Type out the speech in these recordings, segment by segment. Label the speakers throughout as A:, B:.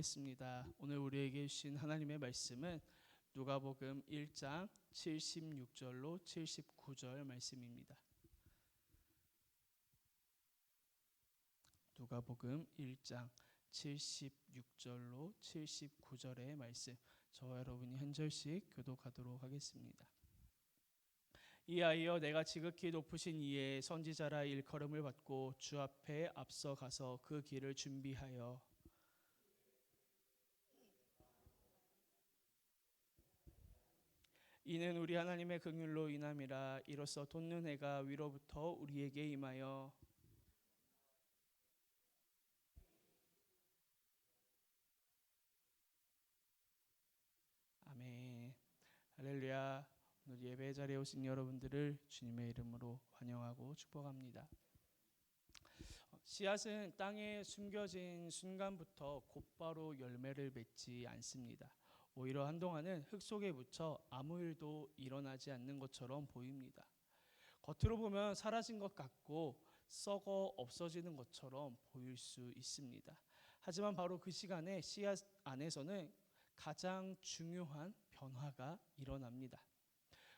A: 하겠습니다. 오늘 우리에게 주신 하나님의 말씀은 누가복음 1장 76절로 79절 말씀입니다. 누가복음 1장 76절로 79절의 말씀, 저와 여러분이 한 절씩 교독하도록 하겠습니다. 이하여 내가 지극히 높으신 이의 선지자라 일컬음을 받고 주 앞에 앞서 가서 그 길을 준비하여 이는 우리 하나님의 긍휼로 인함이라. 이로써 돋는 해가 위로부터 우리에게 임하여 아멘. 할렐루야. 오늘 예배 자리에 오신 여러분들을 주님의 이름으로 환영하고 축복합니다. 씨앗은 땅에 숨겨진 순간부터 곧바로 열매를 맺지 않습니다. 오히려 한동안은 흙 속에 묻혀 아무 일도 일어나지 않는 것처럼 보입니다. 겉으로 보면 사라진 것 같고 썩어 없어지는 것처럼 보일 수 있습니다. 하지만 바로 그 시간에 씨앗 안에서는 가장 중요한 변화가 일어납니다.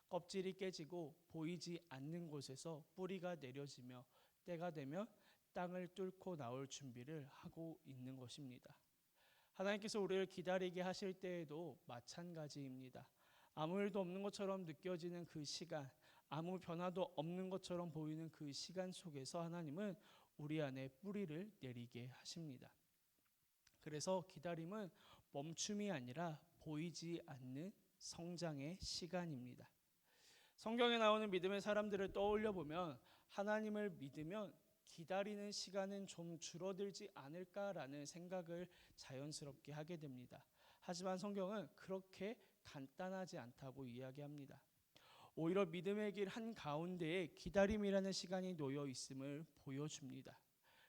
A: 껍질이 깨지고 보이지 않는 곳에서 뿌리가 내려지며 때가 되면 땅을 뚫고 나올 준비를 하고 있는 것입니다. 하나님께서 우리를 기다리게 하실 때에도 마찬가지입니다. 아무 일도 없는 것처럼 느껴지는 그 시간, 아무 변화도 없는 것처럼 보이는 그 시간 속에서 하나님은 우리 안에 뿌리를 내리게 하십니다. 그래서 기다림은 멈춤이 아니라 보이지 않는 성장의 시간입니다. 성경에 나오는 믿음의 사람들을 떠올려 보면 하나님을 믿으면 기다리는 시간은 좀 줄어들지 않을까라는 생각을 자연스럽게 하게 됩니다. 하지만 성경은 그렇게 간단하지 않다고 이야기합니다. 오히려 믿음의 길 한가운데에 기다림이라는 시간이 놓여 있음을 보여줍니다.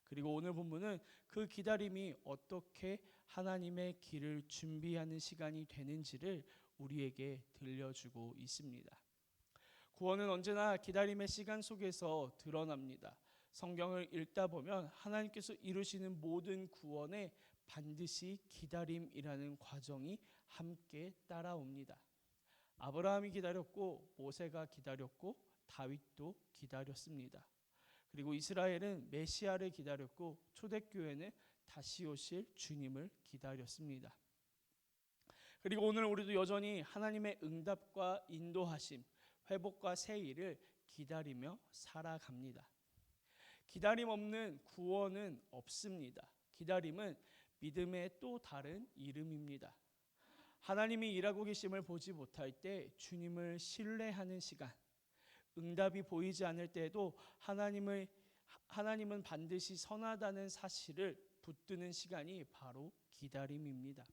A: 그리고 오늘 본문은 그 기다림이 어떻게 하나님의 길을 준비하는 시간이 되는지를 우리에게 들려주고 있습니다. 구원은 언제나 기다림의 시간 속에서 드러납니다. 성경을 읽다 보면 하나님께서 이루시는 모든 구원에 반드시 기다림이라는 과정이 함께 따라옵니다. 아브라함이 기다렸고 모세가 기다렸고 다윗도 기다렸습니다. 그리고 이스라엘은 메시아를 기다렸고 초대교회는 다시 오실 주님을 기다렸습니다. 그리고 오늘 우리도 여전히 하나님의 응답과 인도하심, 회복과 새 일을 기다리며 살아갑니다. 기다림 없는 구원은 없습니다. 기다림은 믿음의 또 다른 이름입니다. 하나님이 일하고 계심을 보지 못할 때 주님을 신뢰하는 시간, 응답이 보이지 않을 때에도 하나님은 반드시 선하다는 사실을 붙드는 시간이 바로 기다림입니다.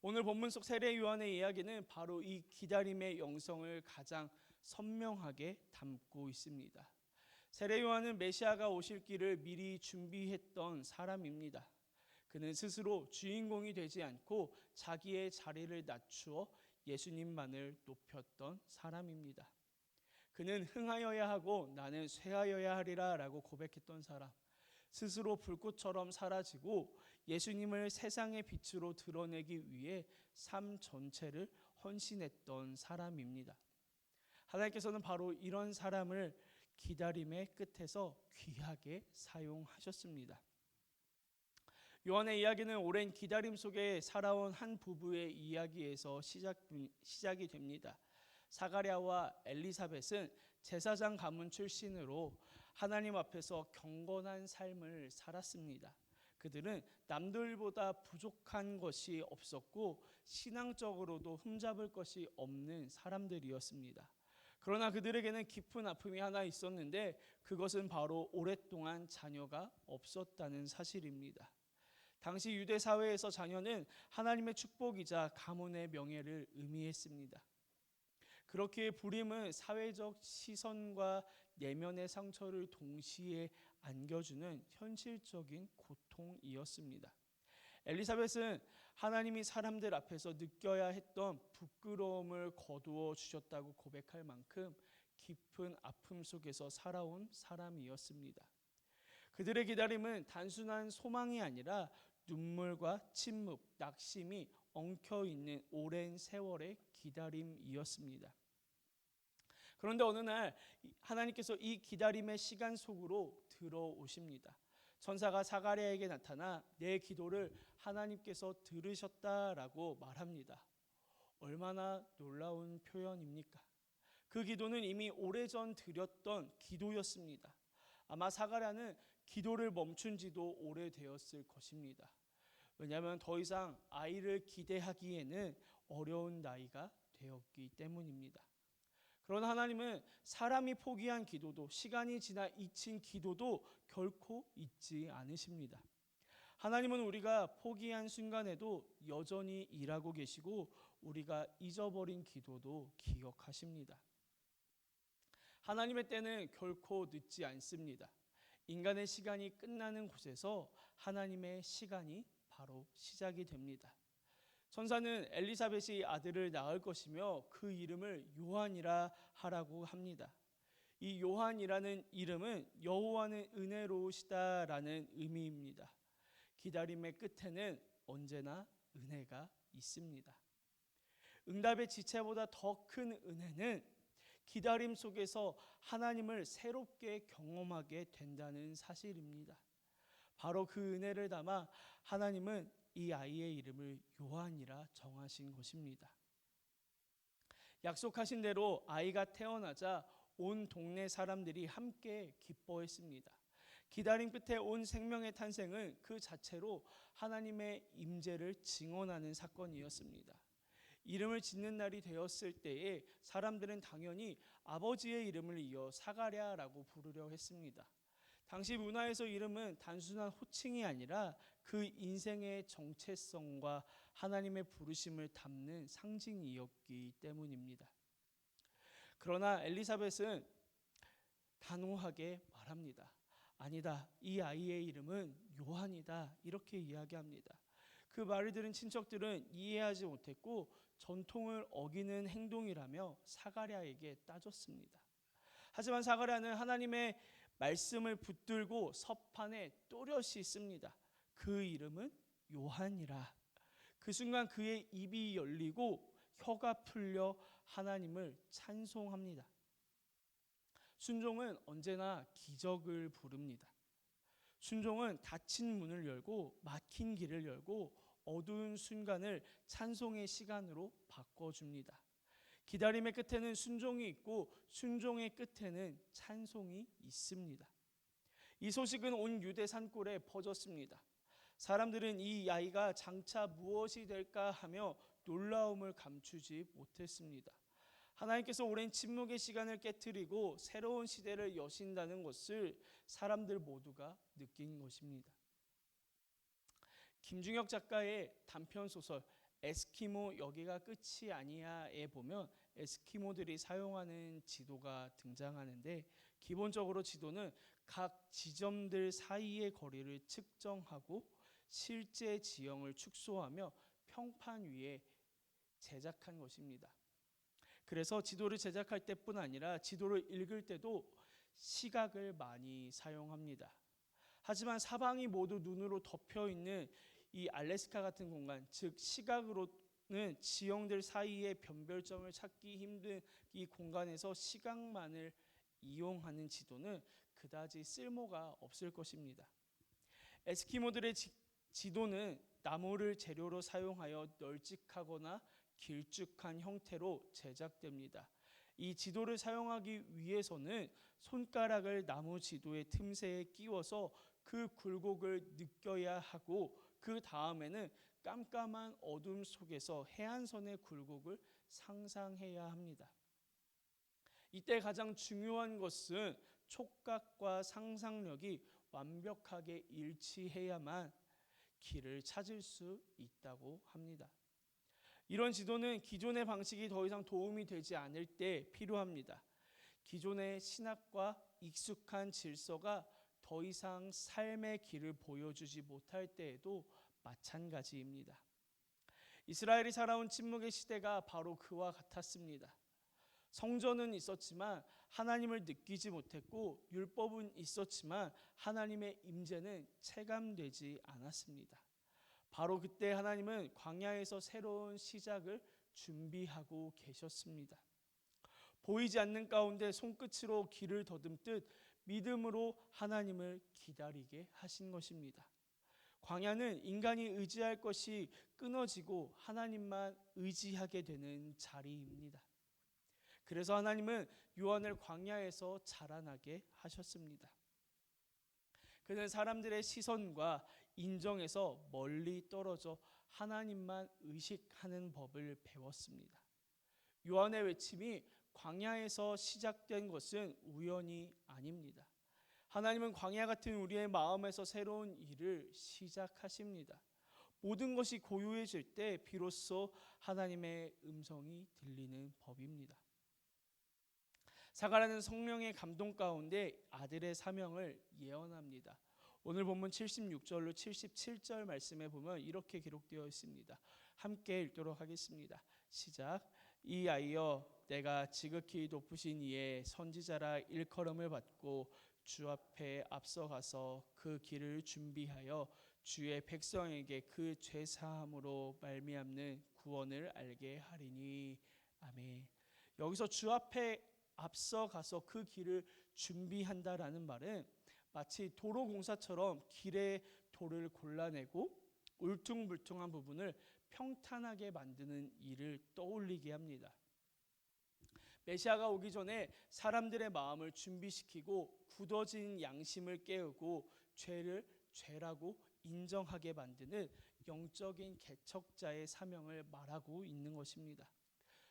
A: 오늘 본문 속 세례 요한의 이야기는 바로 이 기다림의 영성을 가장 선명하게 담고 있습니다. 세례 요한은 메시아가 오실 길을 미리 준비했던 사람입니다. 그는 스스로 주인공이 되지 않고 자기의 자리를 낮추어 예수님만을 높였던 사람입니다. 그는 흥하여야 하고 나는 쇠하여야 하리라 라고 고백했던 사람, 스스로 불꽃처럼 사라지고 예수님을 세상의 빛으로 드러내기 위해 삶 전체를 헌신했던 사람입니다. 하나님께서는 바로 이런 사람을 기다림의 끝에서 귀하게 사용하셨습니다. 요한의 이야기는 오랜 기다림 속에 살아온 한 부부의 이야기에서 시작이 됩니다. 사가랴와 엘리사벳은 제사장 가문 출신으로 하나님 앞에서 경건한 삶을 살았습니다. 그들은 남들보다 부족한 것이 없었고 신앙적으로도 흠잡을 것이 없는 사람들이었습니다. 그러나 그들에게는 깊은 아픔이 하나 있었는데 그것은 바로 오랫동안 자녀가 없었다는 사실입니다. 당시 유대 사회에서 자녀는 하나님의 축복이자 가문의 명예를 의미했습니다. 그렇기에 불임은 사회적 시선과 내면의 상처를 동시에 안겨주는 현실적인 고통이었습니다. 엘리사벳은 하나님이 사람들 앞에서 느껴야 했던 부끄러움을 거두어 주셨다고 고백할 만큼 깊은 아픔 속에서 살아온 사람이었습니다. 그들의 기다림은 단순한 소망이 아니라 눈물과 침묵, 낙심이 엉켜있는 오랜 세월의 기다림이었습니다. 그런데 어느 날 하나님께서 이 기다림의 시간 속으로 들어오십니다. 천사가 사가랴에게 나타나 내 기도를 하나님께서 들으셨다라고 말합니다. 얼마나 놀라운 표현입니까? 그 기도는 이미 오래전 드렸던 기도였습니다. 아마 사가랴는 기도를 멈춘 지도 오래되었을 것입니다. 왜냐하면 더 이상 아이를 기대하기에는 어려운 나이가 되었기 때문입니다. 그러나 하나님은 사람이 포기한 기도도, 시간이 지나 잊힌 기도도 결코 잊지 않으십니다. 하나님은 우리가 포기한 순간에도 여전히 일하고 계시고 우리가 잊어버린 기도도 기억하십니다. 하나님의 때는 결코 늦지 않습니다. 인간의 시간이 끝나는 곳에서 하나님의 시간이 바로 시작이 됩니다. 천사는 엘리사벳이 아들을 낳을 것이며 그 이름을 요한이라 하라고 합니다. 이 요한이라는 이름은 여호와는 은혜로우시다라는 의미입니다. 기다림의 끝에는 언제나 은혜가 있습니다. 응답의 지체보다 더 큰 은혜는 기다림 속에서 하나님을 새롭게 경험하게 된다는 사실입니다. 바로 그 은혜를 담아 하나님은 이 아이의 이름을 요한이라 정하신 것입니다. 약속하신 대로 아이가 태어나자 온 동네 사람들이 함께 기뻐했습니다. 기다림 끝에 온 생명의 탄생은 그 자체로 하나님의 임재를 증언하는 사건이었습니다. 이름을 짓는 날이 되었을 때에 사람들은 당연히 아버지의 이름을 이어 사가랴라고 부르려 했습니다. 당시 문화에서 이름은 단순한 호칭이 아니라 그 인생의 정체성과 하나님의 부르심을 담는 상징이었기 때문입니다. 그러나 엘리사벳은 단호하게 말합니다. 아니다, 이 아이의 이름은 요한이다, 이렇게 이야기합니다. 그 말을 들은 친척들은 이해하지 못했고 전통을 어기는 행동이라며 사가랴에게 따졌습니다. 하지만 사가랴는 하나님의 말씀을 붙들고 서판에 또렷이 씁니다. 그 이름은 요한이라. 그 순간 그의 입이 열리고 혀가 풀려 하나님을 찬송합니다. 순종은 언제나 기적을 부릅니다. 순종은 닫힌 문을 열고 막힌 길을 열고 어두운 순간을 찬송의 시간으로 바꿔줍니다. 기다림의 끝에는 순종이 있고 순종의 끝에는 찬송이 있습니다. 이 소식은 온 유대 산골에 퍼졌습니다. 사람들은 이 아이가 장차 무엇이 될까 하며 놀라움을 감추지 못했습니다. 하나님께서 오랜 침묵의 시간을 깨트리고 새로운 시대를 여신다는 것을 사람들 모두가 느낀 것입니다. 김중혁 작가의 단편소설 에스키모 여기가 끝이 아니야에 보면 에스키모들이 사용하는 지도가 등장하는데 기본적으로 지도는 각 지점들 사이의 거리를 측정하고 실제 지형을 축소하며 평판 위에 제작한 것입니다. 그래서 지도를 제작할 때뿐 아니라 지도를 읽을 때도 시각을 많이 사용합니다. 하지만 사방이 모두 눈으로 덮여 있는 이 알래스카 같은 공간, 즉 시각으로는 지형들 사이의 변별점을 찾기 힘든 이 공간에서 시각만을 이용하는 지도는 그다지 쓸모가 없을 것입니다. 에스키모들의 지도는 나무를 재료로 사용하여 널찍하거나 길쭉한 형태로 제작됩니다. 이 지도를 사용하기 위해서는 손가락을 나무 지도의 틈새에 끼워서 그 굴곡을 느껴야 하고 그 다음에는 깜깜한 어둠 속에서 해안선의 굴곡을 상상해야 합니다. 이때 가장 중요한 것은 촉각과 상상력이 완벽하게 일치해야만 길을 찾을 수 있다고 합니다. 이런 지도는 기존의 방식이 더 이상 도움이 되지 않을 때 필요합니다. 기존의 신학과 익숙한 질서가 더 이상 삶의 길을 보여주지 못할 때에도 마찬가지입니다. 이스라엘이 살아온 침묵의 시대가 바로 그와 같았습니다. 성전은 있었지만 하나님을 느끼지 못했고 율법은 있었지만 하나님의 임재는 체감되지 않았습니다. 바로 그때 하나님은 광야에서 새로운 시작을 준비하고 계셨습니다. 보이지 않는 가운데 손끝으로 길을 더듬듯 믿음으로 하나님을 기다리게 하신 것입니다. 광야는 인간이 의지할 것이 끊어지고 하나님만 의지하게 되는 자리입니다. 그래서 하나님은 요한을 광야에서 자라나게 하셨습니다. 그는 사람들의 시선과 인정에서 멀리 떨어져 하나님만 의식하는 법을 배웠습니다. 요한의 외침이 광야에서 시작된 것은 우연이 아닙니다. 하나님은 광야 같은 우리의 마음에서 새로운 일을 시작하십니다. 모든 것이 고요해질 때 비로소 하나님의 음성이 들리는 법입니다. 사가랴는 성령의 감동 가운데 아들의 사명을 예언합니다. 오늘 본문 76절로 77절 말씀에 보면 이렇게 기록되어 있습니다. 함께 읽도록 하겠습니다. 시작. 이 아이여, 내가 지극히 높으신 이의 선지자라 일컬음을 받고 주 앞에 앞서가서 그 길을 준비하여 주의 백성에게 그 죄사함으로 말미암는 구원을 알게 하리니. 아멘. 여기서 주 앞에 앞서가서 그 길을 준비한다라는 말은 마치 도로공사처럼 길의 돌을 골라내고 울퉁불퉁한 부분을 평탄하게 만드는 일을 떠올리게 합니다. 메시아가 오기 전에 사람들의 마음을 준비시키고 굳어진 양심을 깨우고 죄를 죄라고 인정하게 만드는 영적인 개척자의 사명을 말하고 있는 것입니다.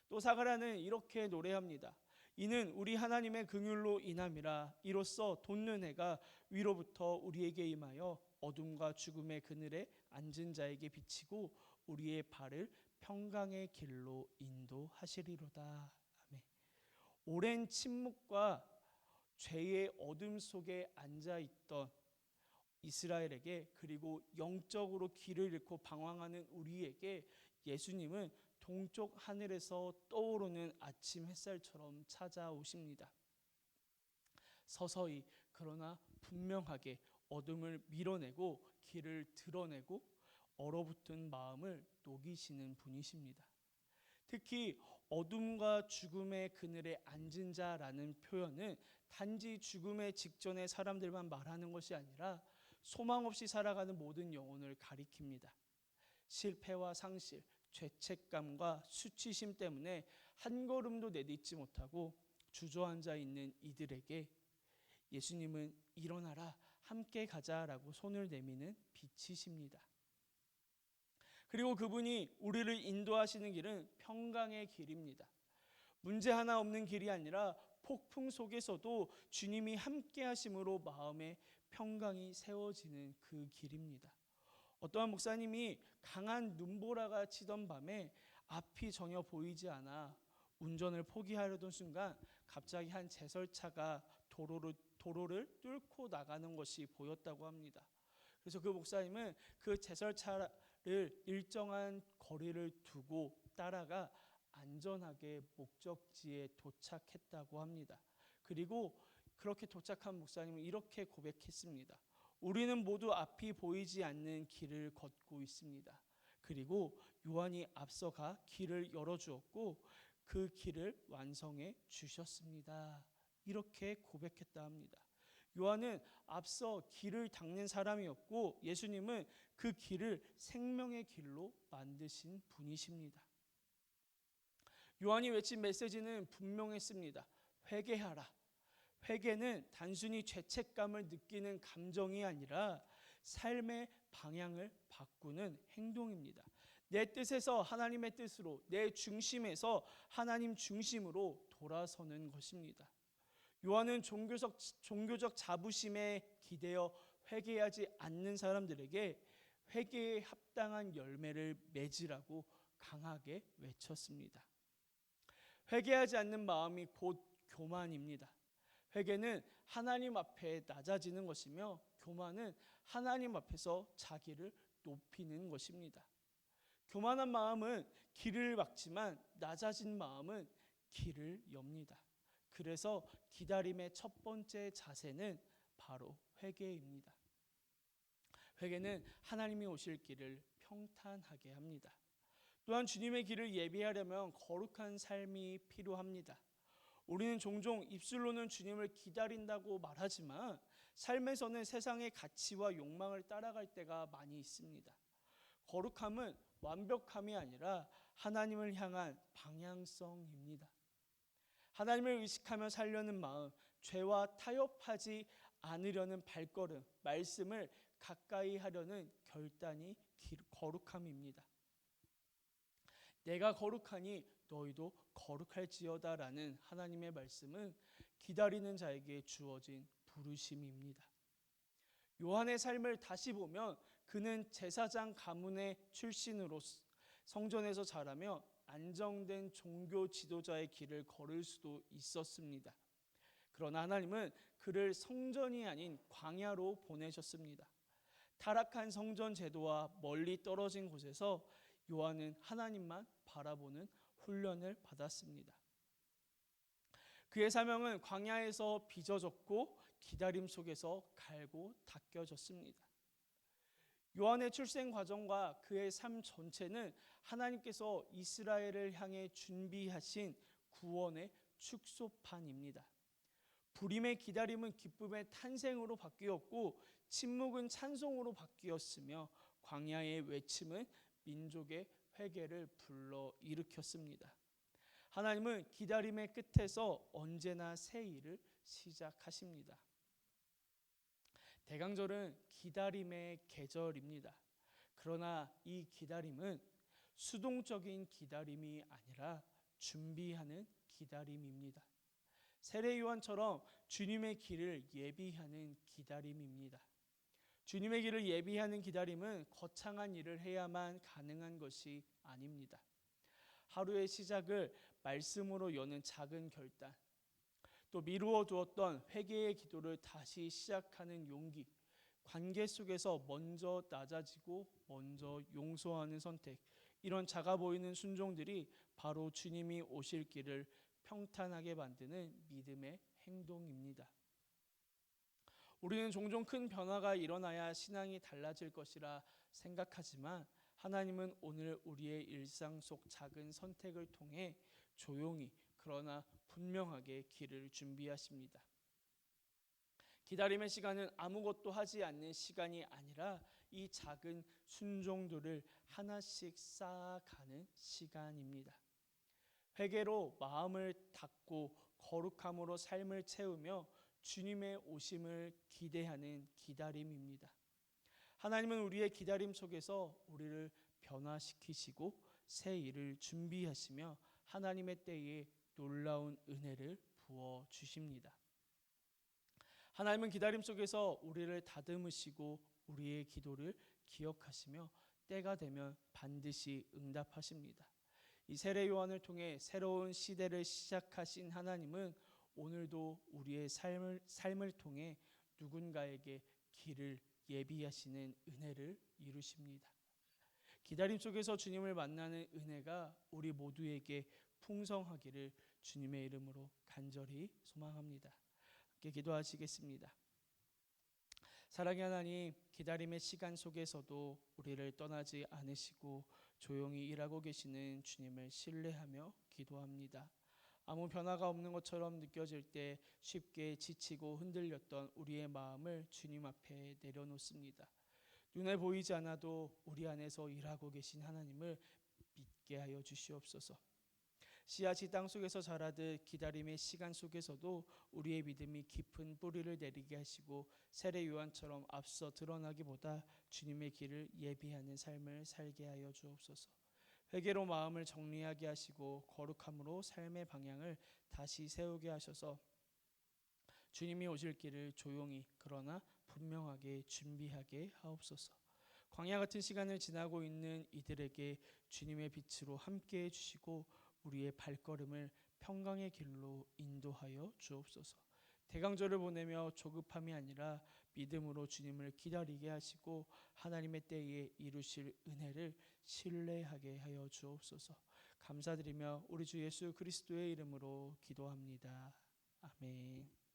A: 또 사가랴는 이렇게 노래합니다. 이는 우리 하나님의 긍휼로 인함이라. 이로써 돋는 해가 위로부터 우리에게 임하여 어둠과 죽음의 그늘에 앉은 자에게 비치고 우리의 발을 평강의 길로 인도하시리로다. 아멘. 오랜 침묵과 죄의 어둠 속에 앉아있던 이스라엘에게, 그리고 영적으로 길을 잃고 방황하는 우리에게 예수님은 동쪽 하늘에서 떠오르는 아침 햇살처럼 찾아오십니다. 서서히 그러나 분명하게 어둠을 밀어내고 길을 드러내고 얼어붙은 마음을 녹이시는 분이십니다. 특히 어둠과 죽음의 그늘에 앉은 자라는 표현은 단지 죽음의 직전의 사람들만 말하는 것이 아니라 소망 없이 살아가는 모든 영혼을 가리킵니다. 실패와 상실, 죄책감과 수치심 때문에 한 걸음도 내딛지 못하고 주저앉아 있는 이들에게 예수님은 일어나라, 함께 가자라고 손을 내미는 빛이십니다. 그리고 그분이 우리를 인도하시는 길은 평강의 길입니다. 문제 하나 없는 길이 아니라 폭풍 속에서도 주님이 함께 하심으로 마음에 평강이 세워지는 그 길입니다. 어떠한 목사님이 강한 눈보라가 치던 밤에 앞이 전혀 보이지 않아 운전을 포기하려던 순간 갑자기 한 제설차가 도로를 뚫고 나가는 것이 보였다고 합니다. 그래서 그 목사님은 그 제설차를 일정한 거리를 두고 따라가 안전하게 목적지에 도착했다고 합니다. 그리고 그렇게 도착한 목사님은 이렇게 고백했습니다. 우리는 모두 앞이 보이지 않는 길을 걷고 있습니다. 그리고 요한이 앞서가 길을 열어주었고 그 길을 완성해 주셨습니다. 이렇게 고백했다 합니다. 요한은 앞서 길을 닦는 사람이었고 예수님은 그 길을 생명의 길로 만드신 분이십니다. 요한이 외친 메시지는 분명했습니다. 회개하라. 회개는 단순히 죄책감을 느끼는 감정이 아니라 삶의 방향을 바꾸는 행동입니다. 내 뜻에서 하나님의 뜻으로, 내 중심에서 하나님 중심으로 돌아서는 것입니다. 요한은 종교적 자부심에 기대어 회개하지 않는 사람들에게 회개에 합당한 열매를 맺으라고 강하게 외쳤습니다. 회개하지 않는 마음이 곧 교만입니다. 회개는 하나님 앞에 낮아지는 것이며 교만은 하나님 앞에서 자기를 높이는 것입니다. 교만한 마음은 길을 막지만 낮아진 마음은 길을 엽니다. 그래서 기다림의 첫 번째 자세는 바로 회개입니다. 회개는 하나님이 오실 길을 평탄하게 합니다. 또한 주님의 길을 예비하려면 거룩한 삶이 필요합니다. 우리는 종종 입술로는 주님을 기다린다고 말하지만 삶에서는 세상의 가치와 욕망을 따라갈 때가 많이 있습니다. 거룩함은 완벽함이 아니라 하나님을 향한 방향성입니다. 하나님을 의식하며 살려는 마음, 죄와 타협하지 않으려는 발걸음, 말씀을 가까이 하려는 결단이 거룩함입니다. 내가 거룩하니 너희도 거룩할지어다라는 하나님의 말씀은 기다리는 자에게 주어진 부르심입니다. 요한의 삶을 다시 보면 그는 제사장 가문의 출신으로 성전에서 자라며 안정된 종교 지도자의 길을 걸을 수도 있었습니다. 그러나 하나님은 그를 성전이 아닌 광야로 보내셨습니다. 타락한 성전 제도와 멀리 떨어진 곳에서 요한은 하나님만 바라보는 훈련을 받았습니다. 그의 사명은 광야에서 빚어졌고 기다림 속에서 갈고 닦여졌습니다. 요한의 출생 과정과 그의 삶 전체는 하나님께서 이스라엘을 향해 준비하신 구원의 축소판입니다. 불임의 기다림은 기쁨의 탄생으로 바뀌었고 침묵은 찬송으로 바뀌었으며 광야의 외침은 민족의 회개를 불러일으켰습니다. 하나님은 기다림의 끝에서 언제나 새 일을 시작하십니다. 대강절은 기다림의 계절입니다. 그러나 이 기다림은 수동적인 기다림이 아니라 준비하는 기다림입니다. 세례 요한처럼 주님의 길을 예비하는 기다림입니다. 주님의 길을 예비하는 기다림은 거창한 일을 해야만 가능한 것이 아닙니다. 하루의 시작을 말씀으로 여는 작은 결단, 또 미루어 두었던 회개의 기도를 다시 시작하는 용기, 관계 속에서 먼저 낮아지고 먼저 용서하는 선택, 이런 작아 보이는 순종들이 바로 주님이 오실 길을 평탄하게 만드는 믿음의 행동입니다. 우리는 종종 큰 변화가 일어나야 신앙이 달라질 것이라 생각하지만 하나님은 오늘 우리의 일상 속 작은 선택을 통해 조용히 그러나 분명하게 길을 준비하십니다. 기다림의 시간은 아무것도 하지 않는 시간이 아니라 이 작은 순종들을 하나씩 쌓아가는 시간입니다. 회개로 마음을 닫고 거룩함으로 삶을 채우며 주님의 오심을 기대하는 기다림입니다. 하나님은 우리의 기다림 속에서 우리를 변화시키시고 새 일을 준비하시며 하나님의 때에 놀라운 은혜를 부어 주십니다. 하나님은 기다림 속에서 우리를 다듬으시고 우리의 기도를 기억하시며 때가 되면 반드시 응답하십니다. 이 세례 요한을 통해 새로운 시대를 시작하신 하나님은 오늘도 우리의 삶을 통해 누군가에게 길을 예비하시는 은혜를 이루십니다. 기다림 속에서 주님을 만나는 은혜가 우리 모두에게 풍성하기를 주님의 이름으로 간절히 소망합니다. 함께 기도하시겠습니다. 사랑의 하나님, 기다림의 시간 속에서도 우리를 떠나지 않으시고 조용히 일하고 계시는 주님을 신뢰하며 기도합니다. 아무 변화가 없는 것처럼 느껴질 때 쉽게 지치고 흔들렸던 우리의 마음을 주님 앞에 내려놓습니다. 눈에 보이지 않아도 우리 안에서 일하고 계신 하나님을 믿게 하여 주시옵소서. 씨앗이 땅 속에서 자라듯 기다림의 시간 속에서도 우리의 믿음이 깊은 뿌리를 내리게 하시고 세례 요한처럼 앞서 드러나기보다 주님의 길을 예비하는 삶을 살게 하여 주옵소서. 회개로 마음을 정리하게 하시고 거룩함으로 삶의 방향을 다시 세우게 하셔서 주님이 오실 길을 조용히 그러나 분명하게 준비하게 하옵소서. 광야 같은 시간을 지나고 있는 이들에게 주님의 빛으로 함께해 주시고 우리의 발걸음을 평강의 길로 인도하여 주옵소서. 대강절을 보내며 조급함이 아니라 믿음으로 주님을 기다리게 하시고 하나님의 때에 이루실 은혜를 신뢰하게 하여 주옵소서. 감사드리며 우리 주 예수 그리스도의 이름으로 기도합니다. 아멘.